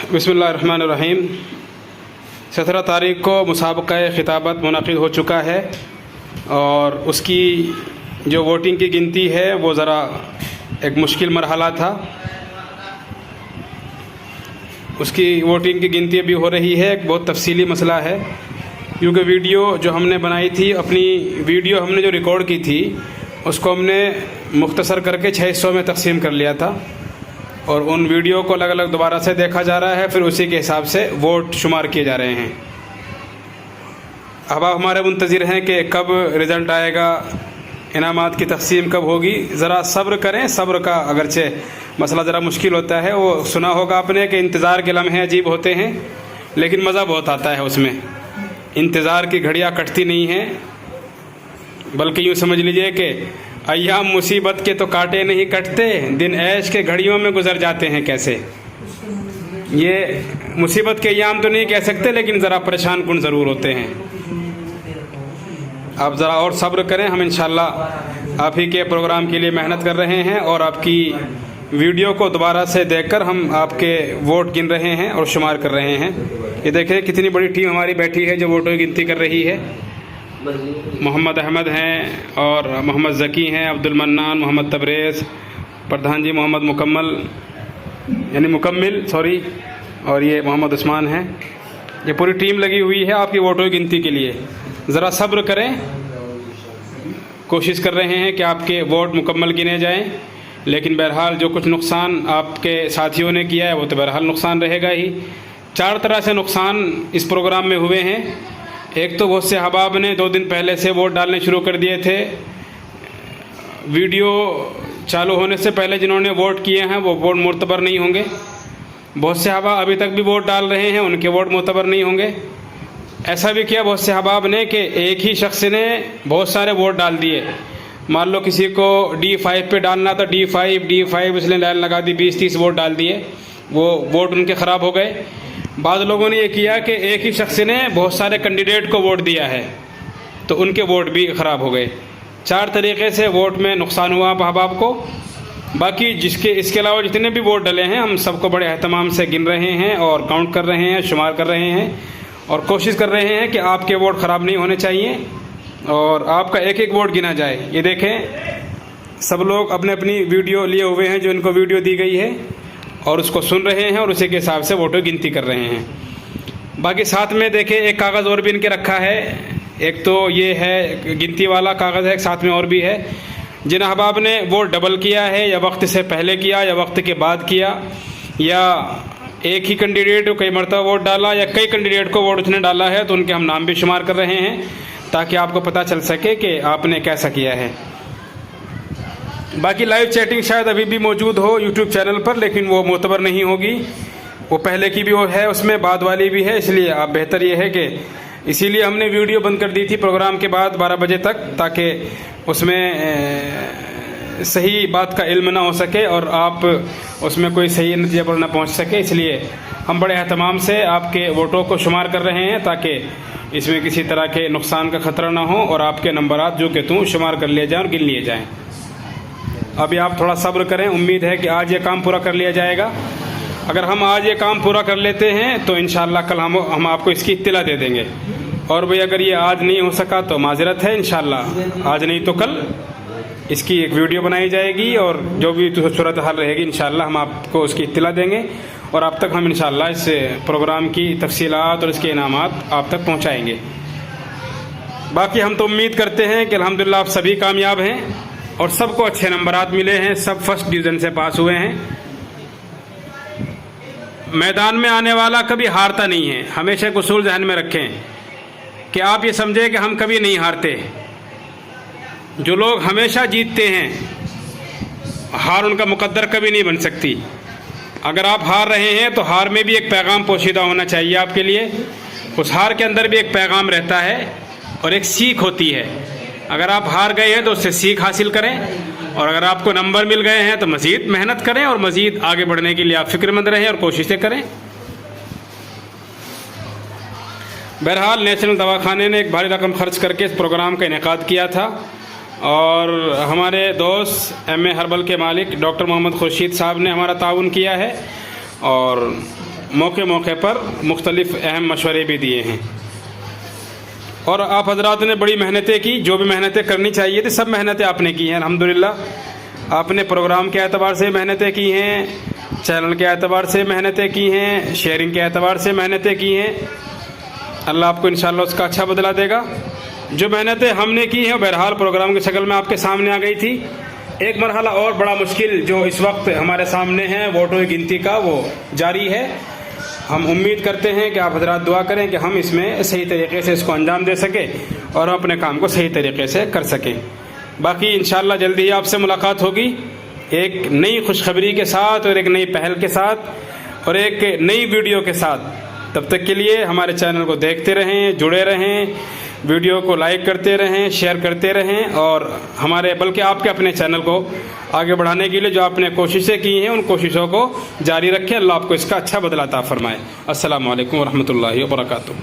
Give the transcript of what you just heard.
बिस्मिल्लाहिर्रहमानिर्रहीम। 17 तारीख को मुसाबक़ा ख़िताबत मुनक़िद हो चुका है और उसकी जो वोटिंग की गिनती है वो ज़रा एक मुश्किल मरहला था। उसकी वोटिंग की गिनती अभी हो रही है, एक बहुत तफसीली मसला है क्योंकि वीडियो जो हमने बनाई थी, अपनी वीडियो हमने जो रिकॉर्ड की थी उसको हमने मुख्तसर करके 6 हिस्सों में तकसीम कर लिया था और उन वीडियो को अलग अलग दोबारा से देखा जा रहा है, फिर उसी के हिसाब से वोट शुमार किए जा रहे हैं। अब आप हमारे मुंतज़िर हैं कि कब रिज़ल्ट आएगा, इनामात की तकसीम कब होगी। ज़रा सब्र करें, सब्र का अगरचे मसला ज़रा मुश्किल होता है। वो सुना होगा आपने कि इंतज़ार के लम्हे अजीब होते हैं, लेकिन मज़ा बहुत आता है उसमें। इंतज़ार की घड़ियाँ कटती नहीं हैं, बल्कि यूँ समझ लीजिए कि अय्याम मुसीबत के तो काटे नहीं कटते, दिन ऐश के घड़ियों में गुजर जाते हैं कैसे। ये मुसीबत के अय्याम तो नहीं कह सकते, लेकिन ज़रा परेशान कुन ज़रूर होते हैं। आप ज़रा और सब्र करें, हम इंशाअल्लाह आप ही के प्रोग्राम के लिए मेहनत कर रहे हैं और आपकी वीडियो को दोबारा से देखकर हम आपके वोट गिन रहे हैं और शुमार कर रहे हैं। ये देखें कितनी बड़ी टीम हमारी बैठी है जो वोटों की गिनती कर रही है। मोहम्मद अहमद हैं और मोहम्मद ज़की हैं, अब्दुल मन्नान, मोहम्मद तबरेज़, प्रधान जी मोहम्मद मुकम्मिल सॉरी, और ये मोहम्मद उस्मान हैं। ये पूरी टीम लगी हुई है आपकी वोटों की गिनती के लिए। ज़रा सब्र करें, कोशिश कर रहे हैं कि आपके वोट मुकम्मल गिने जाएं, लेकिन बहरहाल जो कुछ नुकसान आपके साथियों ने किया है वो तो बहरहाल नुकसान रहेगा ही। 4 तरह से नुकसान इस प्रोग्राम में हुए हैं। एक तो बहुत से अहबाब ने 2 दिन पहले से वोट डालने शुरू कर दिए थे। वीडियो चालू होने से पहले जिन्होंने वोट किए हैं वो वोट मुतबर नहीं होंगे। बहुत से अहबाब अभी तक भी वोट डाल रहे हैं, उनके वोट मुतबर नहीं होंगे। ऐसा भी किया बहुत से अहबाब ने कि एक ही शख्स ने बहुत सारे वोट डाल दिए। मान लो किसी को D5 पे डालना था, D5 इसने लाइन लगा दी, 20-30 वोट डाल दिए, वो वोट उनके ख़राब हो गए। बाद लोगों ने ये किया कि एक ही शख्स ने बहुत सारे कैंडिडेट को वोट दिया है, तो उनके वोट भी ख़राब हो गए। 4 तरीक़े से वोट में नुकसान हुआ अहबाब को। बाकी इसके अलावा जितने भी वोट डले हैं हम सबको बड़े एहतमाम से गिन रहे हैं और काउंट कर रहे हैं, शुमार कर रहे हैं और कोशिश कर रहे हैं कि आपके वोट ख़राब नहीं होने चाहिए और आपका एक एक वोट गिना जाए। ये देखें सब लोग अपने अपनी वीडियो लिए हुए हैं, जो इनको वीडियो दी गई है, और उसको सुन रहे हैं और उसी के हिसाब से वोटों की गिनती कर रहे हैं। बाकी साथ में देखें एक कागज़ और भी इनके रखा है। एक तो ये है गिनती वाला कागज़ है, साथ में और भी है। जिन अहबाब ने वोट डबल किया है, या वक्त से पहले किया या वक्त के बाद किया, या एक ही कैंडिडेट को कई मरतबा वोट डाला, या कई कैंडिडेट को वोट उसने डाला है, तो उनके हम नाम भी शुमार कर रहे हैं ताकि आपको पता चल सके कि आपने कैसा किया है। बाकी लाइव चैटिंग शायद अभी भी मौजूद हो यूट्यूब चैनल पर, लेकिन वो मोतबर नहीं होगी। वो पहले की भी वो है, उसमें बाद वाली भी है, इसलिए आप बेहतर ये है कि इसीलिए हमने वीडियो बंद कर दी थी प्रोग्राम के बाद 12 बजे तक, ताकि उसमें सही बात का इल्म ना हो सके और आप उसमें कोई सही नतीजे पर ना पहुँच सके। इसलिए हम बड़े एहतमाम से आपके वोटों को शुमार कर रहे हैं ताकि इसमें किसी तरह के नुकसान का ख़तरा ना हो और आपके नंबरात जो कि तुम शुमार कर लिए जाएँ और गिन लिए जाएँ। अभी आप थोड़ा सब्र करें, उम्मीद है कि आज ये काम पूरा कर लिया जाएगा। अगर हम आज ये काम पूरा कर लेते हैं तो इंशाअल्लाह कल हम आपको इसकी इत्तला दे देंगे। और भाई अगर ये आज नहीं हो सका तो माजरत है, इंशाअल्लाह आज नहीं तो कल इसकी एक वीडियो बनाई जाएगी और जो भी सूरत हाल रहेगी इंशाअल्लाह हम आपको उसकी इत्तला देंगे और अब तक हम इंशाअल्लाह इस प्रोग्राम की तफसीलात और इसके इनामात आप तक पहुँचाएँगे। बाकी हम तो उम्मीद करते हैं कि अल्हम्दुलिल्लाह आप सभी कामयाब हैं और सबको अच्छे नंबरात मिले हैं, सब फर्स्ट डिवीज़न से पास हुए हैं। मैदान में आने वाला कभी हारता नहीं है। हमेशा एक उसूल ज़हन में रखें कि आप ये समझें कि हम कभी नहीं हारते। जो लोग हमेशा जीतते हैं, हार उनका मुकद्दर कभी नहीं बन सकती। अगर आप हार रहे हैं तो हार में भी एक पैगाम पोशीदा होना चाहिए आपके लिए। उस हार के अंदर भी एक पैगाम रहता है और एक सीख होती है। अगर आप हार गए हैं तो उससे सीख हासिल करें और अगर आपको नंबर मिल गए हैं तो मज़ीद मेहनत करें और मज़ीद आगे बढ़ने के लिए आप फ़िक्रमंद रहें और कोशिशें करें। बहरहाल नेशनल दवाखाने ने एक भारी रकम खर्च करके इस प्रोग्राम का इनेकाद किया था और हमारे दोस्त MA हर्बल के मालिक डॉक्टर मोहम्मद खुर्शीद साहब ने हमारा ताउन किया है और मौके मौके पर मुख्तलिफ़ अहम मशवरे भी दिए हैं। और आप हजरात ने बड़ी मेहनतें की, जो भी मेहनतें करनी चाहिए थी सब मेहनतें आपने की हैं अल्हम्दुलिल्लाह। आपने प्रोग्राम के एतबार से मेहनतें की हैं, चैनल के एतबार से मेहनतें की हैं, शेयरिंग के एतबार से मेहनतें की हैं। अल्लाह आपको इंशाअल्लाह उसका अच्छा बदला देगा। जो मेहनतें हमने की हैं बहरहाल प्रोग्राम की शक्ल में आपके सामने आ गई थी। एक मरहला और बड़ा मुश्किल जो इस वक्त हमारे सामने है वोटों की गिनती का, वो जारी है। हम उम्मीद करते हैं कि आप हजरात दुआ करें कि हम इसमें सही तरीके से इसको अंजाम दे सकें और हम अपने काम को सही तरीके से कर सकें। बाकी इंशाअल्लाह जल्दी ही आपसे मुलाकात होगी एक नई खुशखबरी के साथ और एक नई पहल के साथ और एक नई वीडियो के साथ। तब तक के लिए हमारे चैनल को देखते रहें, जुड़े रहें, वीडियो को लाइक करते रहें, शेयर करते रहें और हमारे बल्कि आपके अपने चैनल को आगे बढ़ाने के लिए जो आपने कोशिशें की हैं उन कोशिशों को जारी रखें। अल्लाह आपको इसका अच्छा बदला अता फरमाए। अस्सलामु अलैकुम व रहमतुल्लाहि व बरकातुहू।